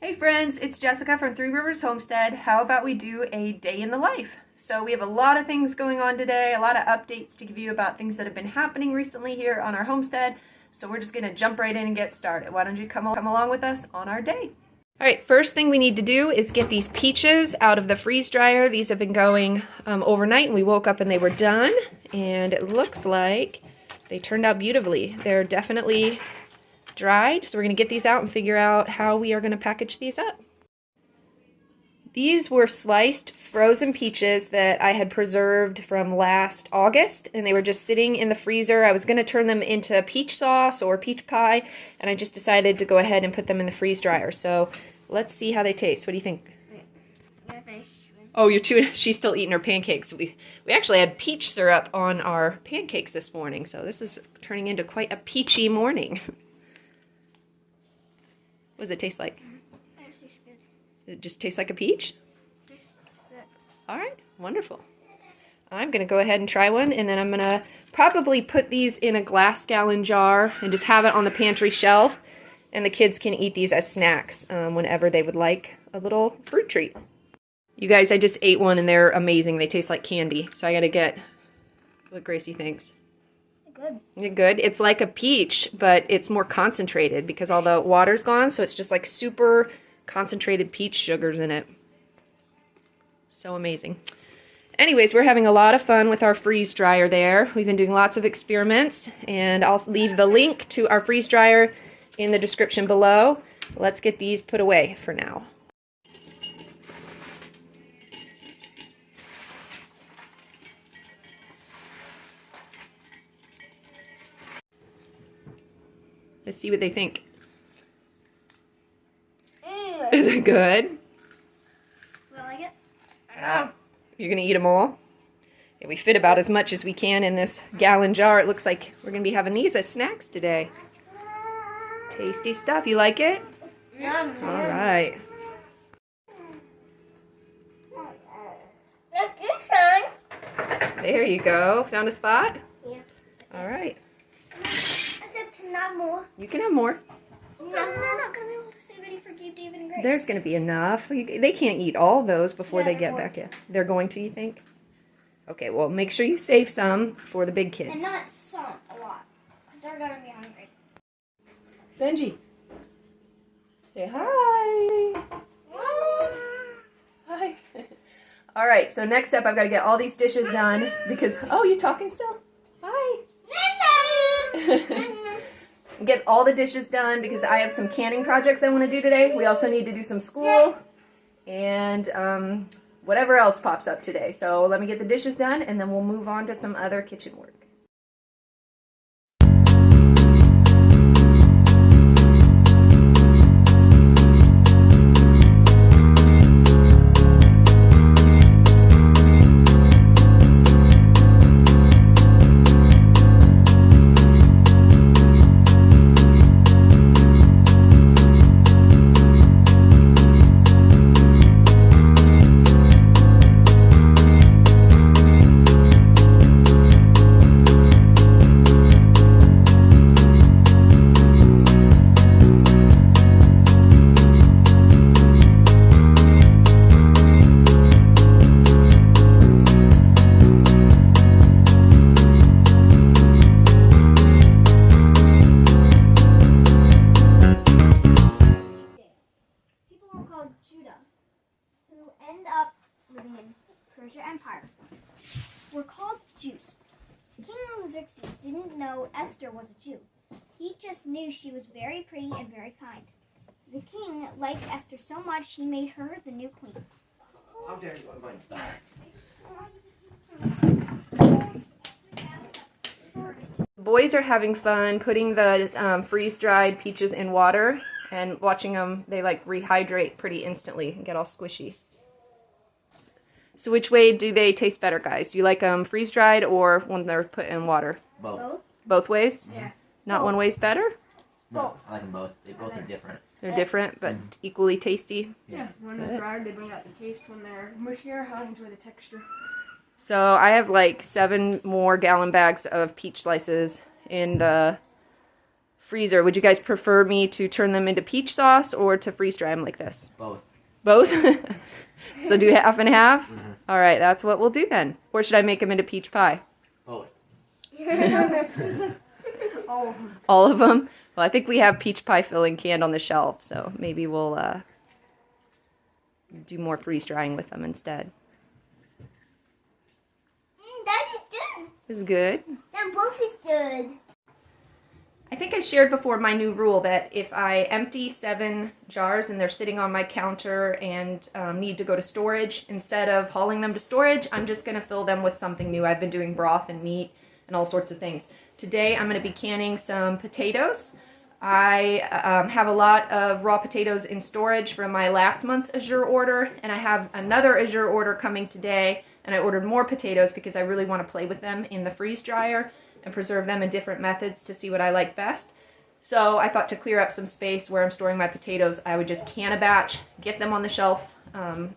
Hey friends, it's Jessica from Three Rivers Homestead. How about we do a day in the life? So we have a lot of things going on today, a lot of updates to give you about things that have been happening recently here on our homestead. So we're just gonna jump right in and get started. Why don't you come along with us on our day? All right, first thing we need to do is get these peaches out of the freeze dryer. These have been going overnight, and we woke up and they were done. And it looks like they turned out beautifully. They're definitely dried, so we're going to get these out and figure out how we are going to package these up. These were sliced frozen peaches that I had preserved from last August, and they were just sitting in the freezer. I was going to turn them into peach sauce or peach pie, and I just decided to go ahead and put them in the freeze dryer. So let's see how they taste. What do you think? Oh, you're chewing. She's still eating her pancakes. We actually had peach syrup on our pancakes this morning, so this is turning into quite a peachy morning. What does it taste like? It tastes good. Does it just taste like a peach? Tastes good. All right, wonderful. I'm going to go ahead and try one, and then I'm going to probably put these in a glass gallon jar and just have it on the pantry shelf, and the kids can eat these as snacks whenever they would like a little fruit treat. You guys, I just ate one, and they're amazing. They taste like candy, so I got to get what Gracie thinks. Good. Good. It's like a peach, but it's more concentrated because all the water's gone, so it's just like super concentrated peach sugars in it. So amazing. Anyways, we're having a lot of fun with our freeze dryer there. We've been doing lots of experiments, and I'll leave the link to our freeze dryer in the description below. Let's get these put away for now. Let's see what they think. Is it good? I like it. Oh. You're going to eat them all? Yeah, we fit about as much as we can in this gallon jar. It looks like we're going to be having these as snacks today. Tasty stuff. You like it? Yum. All right. There you go. Found a spot? Yeah. All right. Except not more. You can have more. No, they're not going to be able to save any for Gabe, David, and Grace. There's going to be enough. They can't eat all those before they get back in. They're going to, you think? Okay, well, make sure you save some for the big kids. And not some, a lot. Because they're going to be hungry. Benji, say hi. Hi. All right, so next up, I've got to get all these dishes done because, oh, you talking still? Hi. Get all the dishes done because I have some canning projects I want to do today. We also need to do some school and whatever else pops up today. So let me get the dishes done and then we'll move on to some other kitchen work. Empire were called Jews. King Xerxes didn't know Esther was a Jew. He just knew she was very pretty and very kind. The king liked Esther so much he made her the new queen. How dare you invite stuff? The boys are having fun putting the freeze-dried peaches in water and watching them. They like rehydrate pretty instantly and get all squishy. So which way do they taste better, guys? Do you like them freeze-dried or when they're put in water? Both. Both ways? Yeah. Not one way's better? No, I like them both. They both are different. They're different, but equally tasty. Yeah, when they're dried, they bring out the taste. When they're mushier, I enjoy the texture. So I have like 7 more gallon bags of peach slices in the freezer. Would you guys prefer me to turn them into peach sauce or to freeze dry them like this? Both. Both? So do half and half? All right, that's what we'll do then. Or should I make them into peach pie? Both. All of them? Well, I think we have peach pie filling canned on the shelf, so maybe we'll do more freeze drying with them instead. That is good. This is good. That both is good. I think I shared before my new rule that if I empty 7 jars and they're sitting on my counter and need to go to storage, instead of hauling them to storage, I'm just going to fill them with something new. I've been doing broth and meat and all sorts of things. Today I'm going to be canning some potatoes. I have a lot of raw potatoes in storage from my last month's Azure order, and I have another Azure order coming today, and I ordered more potatoes because I really want to play with them in the freeze dryer and preserve them in different methods to see what I like best. So I thought to clear up some space where I'm storing my potatoes, I would just can a batch, get them on the shelf,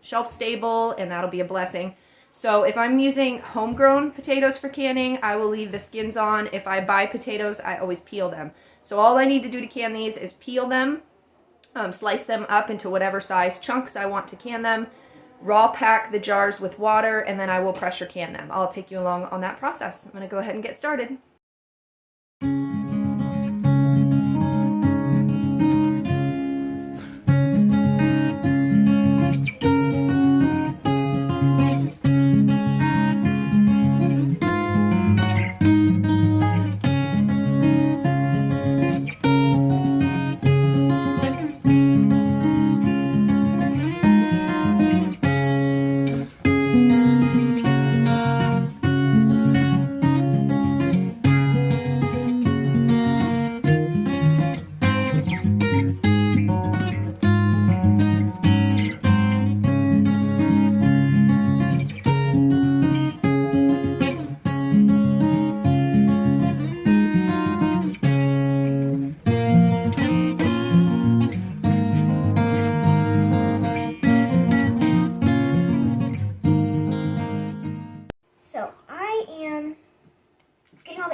shelf stable, and that'll be a blessing. So if I'm using homegrown potatoes for canning, I will leave the skins on. If I buy potatoes, I always peel them. So all I need to do to can these is peel them, slice them up into whatever size chunks I want to can them, raw pack the jars with water, and then I will pressure can them. I'll take you along on that process. I'm going to go ahead and get started.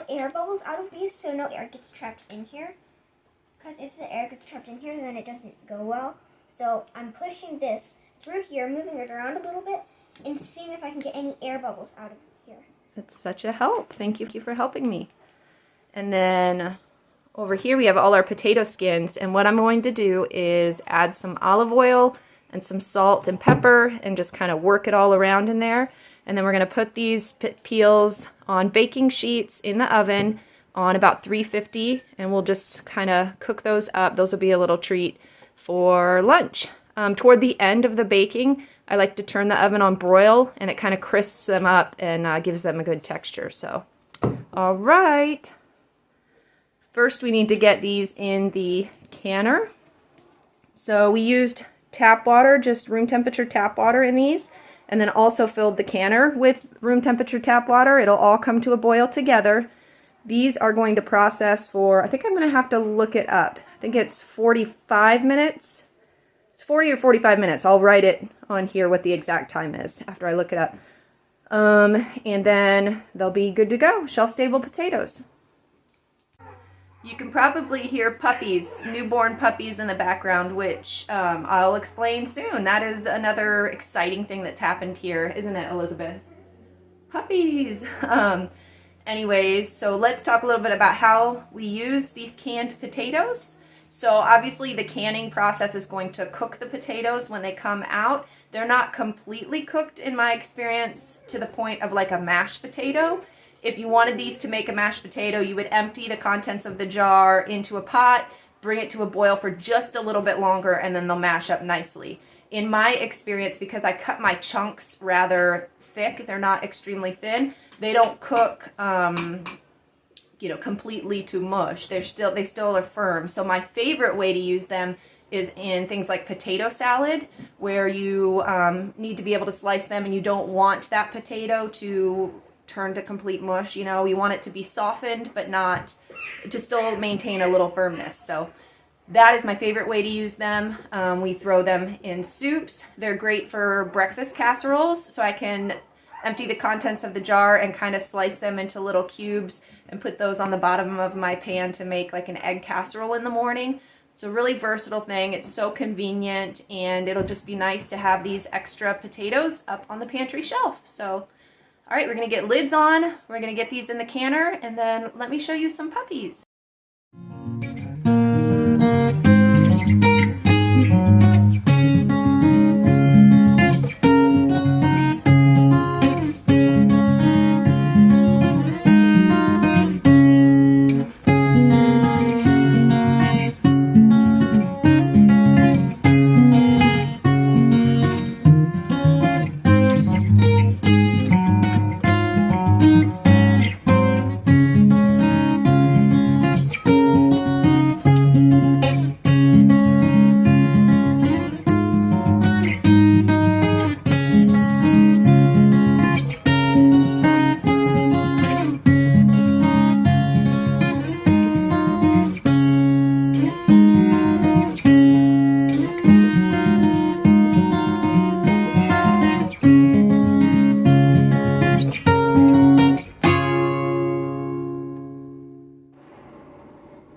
Air bubbles out of these so no air gets trapped in here, because if the air gets trapped in here then it doesn't go well. So I'm pushing this through here, moving it around a little bit, and seeing if I can get any air bubbles out of here. That's such a help. Thank you for helping me. And then over here we have all our potato skins, and what I'm going to do is add some olive oil and some salt and pepper and just kind of work it all around in there. And then we're going to put these peels on baking sheets in the oven on about 350, and we'll just kind of cook those up. Those will be a little treat for lunch. Toward the end of the baking, I like to turn the oven on broil, and it kind of crisps them up and gives them a good texture. So, all right. First, we need to get these in the canner. So we used tap water, just room temperature tap water in these, and then also filled the canner with room temperature tap water. It'll all come to a boil together. These are going to process for, I think I'm going to have to look it up. I think it's 45 minutes. It's 40 or 45 minutes. I'll write it on here what the exact time is after I look it up. And then they'll be good to go. Shelf-stable potatoes. You can probably hear puppies, newborn puppies in the background, which I'll explain soon. That is another exciting thing that's happened here, isn't it, Elizabeth? Puppies! Anyways, so let's talk a little bit about how we use these canned potatoes. So obviously the canning process is going to cook the potatoes when they come out. They're not completely cooked in my experience to the point of like a mashed potato. If you wanted these to make a mashed potato, you would empty the contents of the jar into a pot, bring it to a boil for just a little bit longer, and then they'll mash up nicely. In my experience, because I cut my chunks rather thick, they're not extremely thin, they don't cook completely to mush. They still are firm. So my favorite way to use them is in things like potato salad, where you need to be able to slice them and you don't want that potato to turn to complete mush. You know, we want it to be softened, but not to still maintain a little firmness. So that is my favorite way to use them. We throw them in soups. They're great for breakfast casseroles, so I can empty the contents of the jar and kind of slice them into little cubes and put those on the bottom of my pan to make like an egg casserole in the morning. It's a really versatile thing. It's so convenient, and it'll just be nice to have these extra potatoes up on the pantry shelf. So, all right, we're gonna get lids on. We're gonna get these in the canner, and then let me show you some puppies.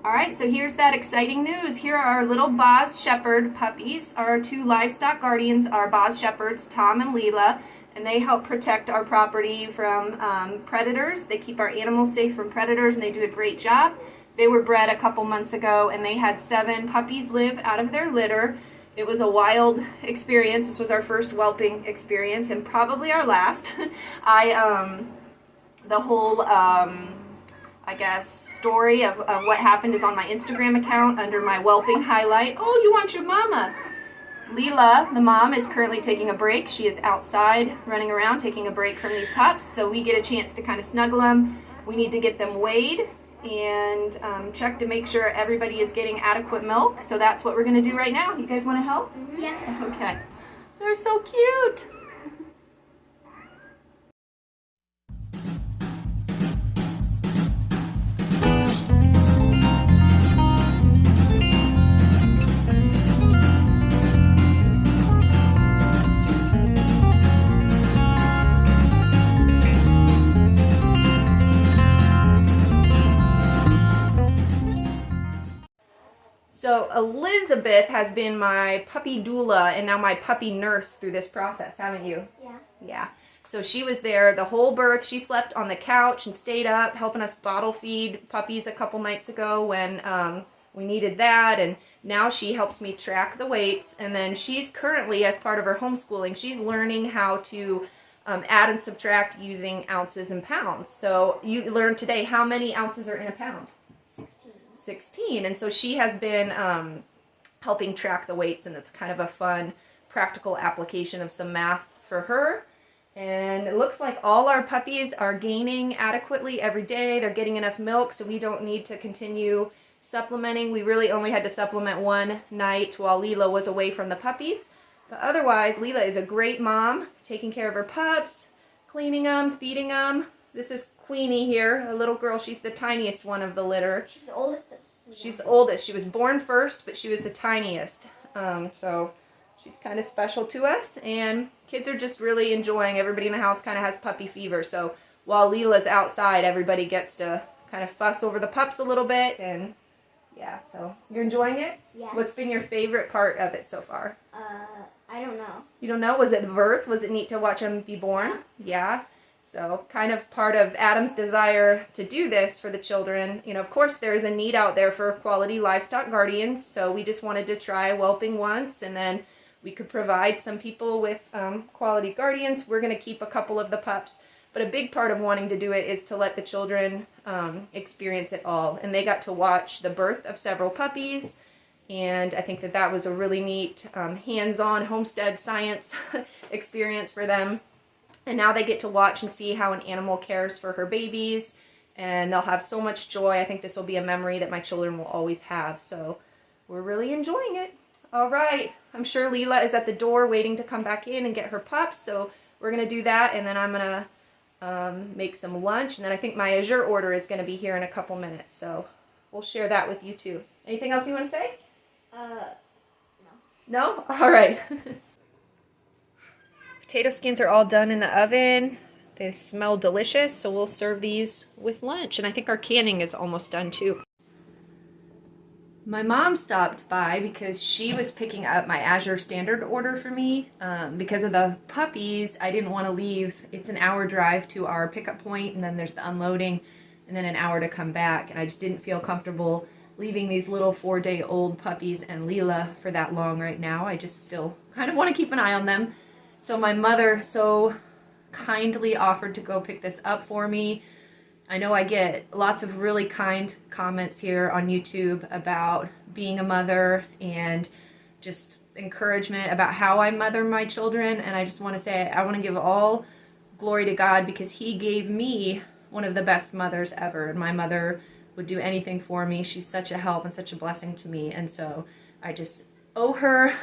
Alright, so here's that exciting news. Here are our little Boz Shepherd puppies. Our two livestock guardians are Boz Shepherds, Tom and Leela, and they help protect our property from predators. They keep our animals safe from predators, and they do a great job. They were bred a couple months ago, and they had 7 puppies live out of their litter. It was a wild experience. This was our first whelping experience, and probably our last. The whole I guess, story of what happened is on my Instagram account under my whelping highlight. Oh, you want your mama. Leela, the mom, is currently taking a break. She is outside running around taking a break from these pups, so we get a chance to kind of snuggle them. We need to get them weighed and check to make sure everybody is getting adequate milk, so that's what we're going to do right now. You guys want to help? Yeah. Okay. They're so cute. So Elizabeth has been my puppy doula and now my puppy nurse through this process, haven't you? Yeah. Yeah. So she was there the whole birth. She slept on the couch and stayed up helping us bottle feed puppies a couple nights ago when we needed that. And now she helps me track the weights. And then she's currently, as part of her homeschooling, she's learning how to add and subtract using ounces and pounds. So you learned today how many ounces are in a pound? 16. And so she has been helping track the weights, and it's kind of a fun practical application of some math for her. And it looks like all our puppies are gaining adequately every day. They're getting enough milk, so we don't need to continue supplementing. We really only had to supplement one night while Leela was away from the puppies. But otherwise, Leela is a great mom, taking care of her pups, cleaning them, feeding them. This is Queenie here, a little girl. She's the tiniest one of the litter. She's the oldest, but she's the oldest. She was born first, but she was the tiniest. So she's kind of special to us, and kids are just really enjoying. Everybody in the house kind of has puppy fever. So while Leela's outside, everybody gets to kind of fuss over the pups a little bit, and yeah. So you're enjoying it? Yes. What's been your favorite part of it so far? I don't know. You don't know? Was it birth? Was it neat to watch them be born? Yeah. So kind of part of Adam's desire to do this for the children. You know, of course, there is a need out there for quality livestock guardians. So we just wanted to try whelping once, and then we could provide some people with quality guardians. We're going to keep a couple of the pups. But a big part of wanting to do it is to let the children experience it all. And they got to watch the birth of several puppies. And I think that that was a really neat hands-on homestead science experience for them. And now they get to watch and see how an animal cares for her babies, and they'll have so much joy. I think this will be a memory that my children will always have, so we're really enjoying it. All right, I'm sure Leela is at the door waiting to come back in and get her pups, so we're going to do that, and then I'm going to make some lunch, and then I think my azure order is going to be here in a couple minutes, so we'll share that with you too. Anything else you want to say? No. No? All right. Potato skins are all done in the oven. They smell delicious, so we'll serve these with lunch. And I think our canning is almost done too. My mom stopped by because she was picking up my Azure Standard order for me. Because of the puppies, I didn't want to leave. It's an hour drive to our pickup point, and then there's the unloading, and then an hour to come back. And I just didn't feel comfortable leaving these little 4-day-old puppies and Leela for that long right now. I just still kind of want to keep an eye on them. So my mother so kindly offered to go pick this up for me. I know I get lots of really kind comments here on YouTube about being a mother and just encouragement about how I mother my children, and I just want to say I want to give all glory to God because He gave me one of the best mothers ever, and my mother would do anything for me. She's such a help and such a blessing to me, and so I just owe her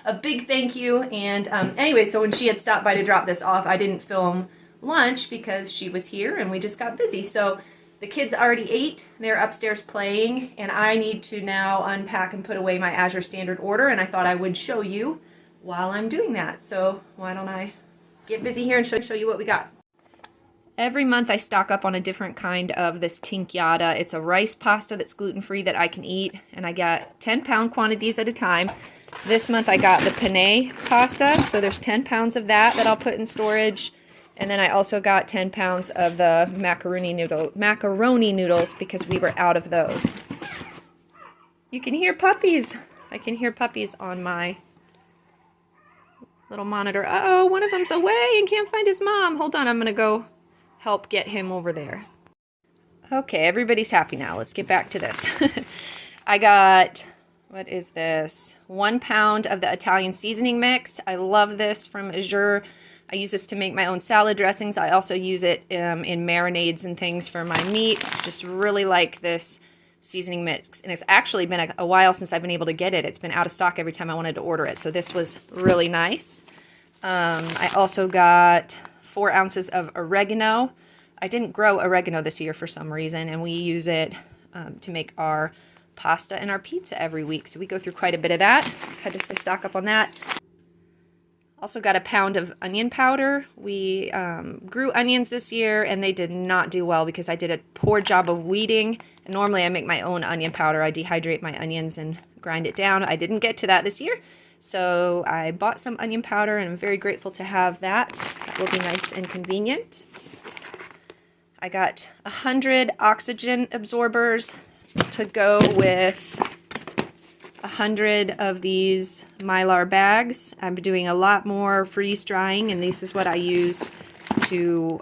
a big thank you. And anyway, so when she had stopped by to drop this off, I didn't film lunch because she was here and we just got busy. So the kids already ate, they're upstairs playing, and I need to now unpack and put away my Azure Standard order, and I thought I would show you while I'm doing that. So why don't I get busy here and show you what we got. Every month I stock up on a different kind of this tinkyada. It's a rice pasta that's gluten-free that I can eat, and I got 10-pound quantities at a time. This month I got the penne pasta, so there's 10 pounds of that I'll put in storage. And then I also got 10 pounds of the macaroni noodles because we were out of those. You can hear puppies. I can hear puppies on my little monitor. Uh-oh, one of them's away and can't find his mom. Hold on, I'm going to go help get him over there. Okay, everybody's happy now. Let's get back to this. I got, what is this? 1 pound of the Italian seasoning mix. I love this from Azure. I use this to make my own salad dressings. I also use it in marinades and things for my meat. Just really like this seasoning mix. And it's actually been a while since I've been able to get it. It's been out of stock every time I wanted to order it. So this was really nice. I also got 4 ounces of oregano. I didn't grow oregano this year for some reason, and we use it to make our pasta and our pizza every week. So we go through quite a bit of that. Had to stock up on that. Also got a pound of onion powder. We grew onions this year, and they did not do well because I did a poor job of weeding. And normally I make my own onion powder. I dehydrate my onions and grind it down. I didn't get to that this year, so I bought some onion powder, and I'm very grateful to have that. That will be nice and convenient. I got 100 oxygen absorbers to go with 100 of these Mylar bags. I'm doing a lot more freeze drying, and this is what I use to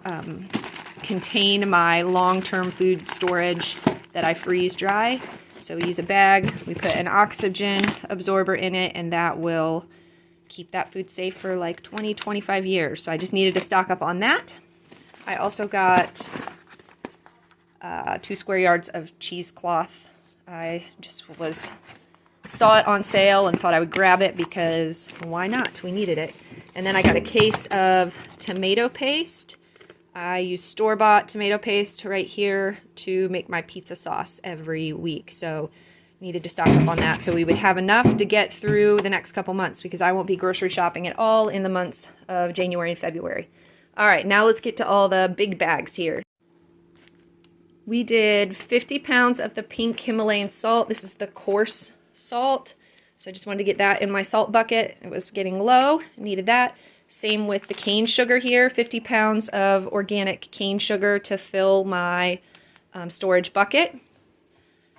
contain my long-term food storage that I freeze dry. So we use a bag, we put an oxygen absorber in it, and that will keep that food safe for like 20-25 years. So I just needed to stock up on that. I also got 2 square yards of cheesecloth. I just saw it on sale and thought I would grab it because why not? We needed it. And then I got a case of tomato paste. I use store-bought tomato paste right here to make my pizza sauce every week. So needed to stock up on that so we would have enough to get through the next couple months because I won't be grocery shopping at all in the months of January and February. All right, now let's get to all the big bags here. We did 50 pounds of the pink Himalayan salt. This is the coarse salt. So I just wanted to get that in my salt bucket. It was getting low, needed that. Same with the cane sugar here, 50 pounds of organic cane sugar to fill my storage bucket.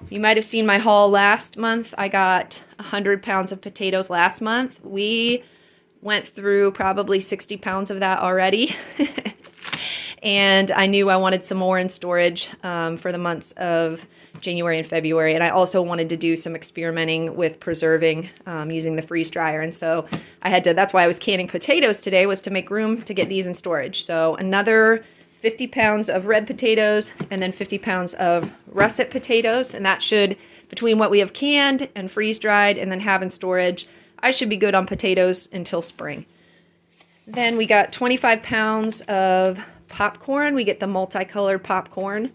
You might have seen my haul last month. I got 100 pounds of potatoes last month. We went through probably 60 pounds of that already. And I knew I wanted some more in storage for the months of January and February. And I also wanted to do some experimenting with preserving using the freeze dryer. And so I had to, that's why I was canning potatoes today, was to make room to get these in storage. So another 50 pounds of red potatoes and then 50 pounds of russet potatoes. And that should, between what we have canned and freeze dried and then have in storage, I should be good on potatoes until spring. Then we got 25 pounds of popcorn. We get the multicolored popcorn.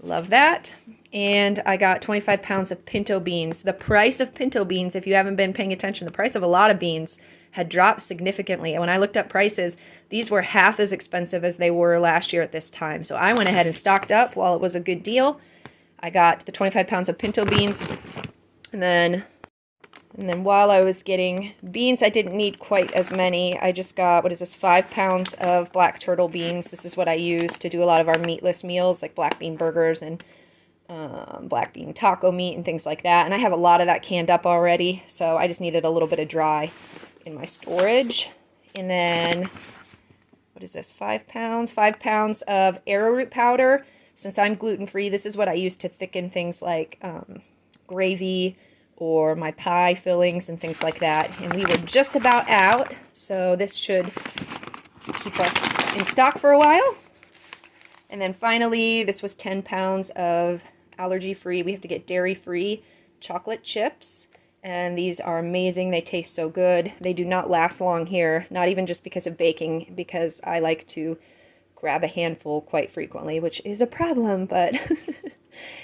Love that. And I got 25 pounds of pinto beans. The price of pinto beans, if you haven't been paying attention, the price of a lot of beans had dropped significantly. And when I looked up prices, these were half as expensive as they were last year at this time. So I went ahead and stocked up while it was a good deal. I got the 25 pounds of pinto beans, and then while I was getting beans, I didn't need quite as many. I just got, 5 pounds of black turtle beans. This is what I use to do a lot of our meatless meals, like black bean burgers and black bean taco meat and things like that. And I have a lot of that canned up already, so I just needed a little bit of dry in my storage. And then, 5 pounds? 5 pounds of arrowroot powder. Since I'm gluten-free, this is what I use to thicken things like gravy or my pie fillings and things like that. And we were just about out, so this should keep us in stock for a while. And then finally, this was 10 pounds of allergy-free, we have to get dairy-free chocolate chips. And these are amazing. They taste so good. They do not last long here, not even just because of baking, because I like to grab a handful quite frequently, which is a problem, but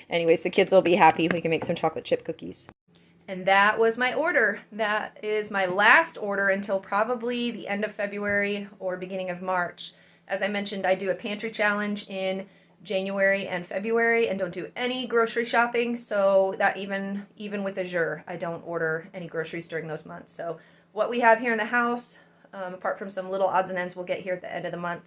anyways, the kids will be happy if we can make some chocolate chip cookies. And that was my order. That is my last order until probably the end of February or beginning of March. As I mentioned, I do a pantry challenge in January and February and don't do any grocery shopping, so that even with Azure, I don't order any groceries during those months. So what we have here in the house, apart from some little odds and ends we'll get here at the end of the month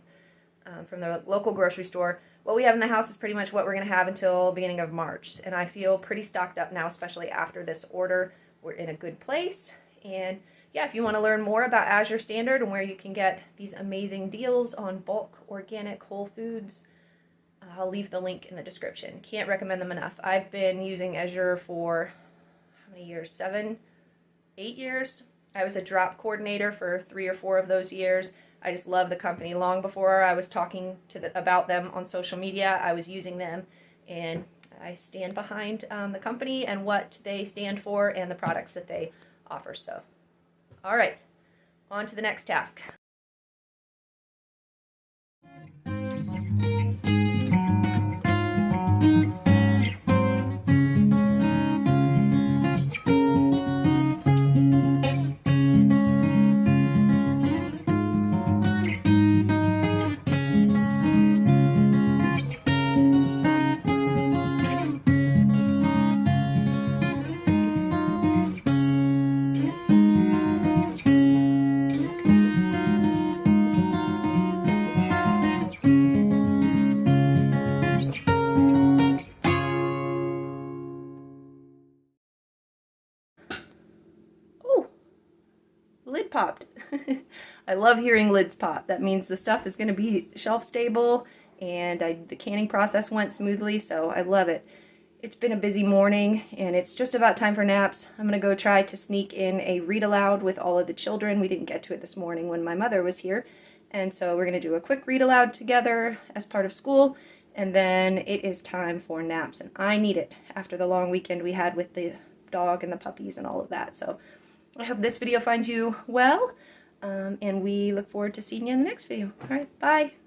from the local grocery store, what we have in the house is pretty much what we're going to have until beginning of March. And I feel pretty stocked up now, especially after this order. We're in a good place. And yeah, if you want to learn more about Azure Standard and where you can get these amazing deals on bulk, organic, whole foods, I'll leave the link in the description. Can't recommend them enough. I've been using Azure for, how many years? 7, 8 years. I was a drop coordinator for 3 or 4 of those years. I just love the company. Long before I was talking about them on social media, I was using them, and I stand behind the company and what they stand for and the products that they offer. So, all right, on to the next task. Lid popped. I love hearing lids pop. That means the stuff is going to be shelf stable, and the canning process went smoothly, so I love it. It's been a busy morning, and it's just about time for naps. I'm going to go try to sneak in a read aloud with all of the children. We didn't get to it this morning when my mother was here, and so we're going to do a quick read aloud together as part of school, and then it is time for naps, and I need it after the long weekend we had with the dog and the puppies and all of that. So I hope this video finds you well, and we look forward to seeing you in the next video. All right, bye.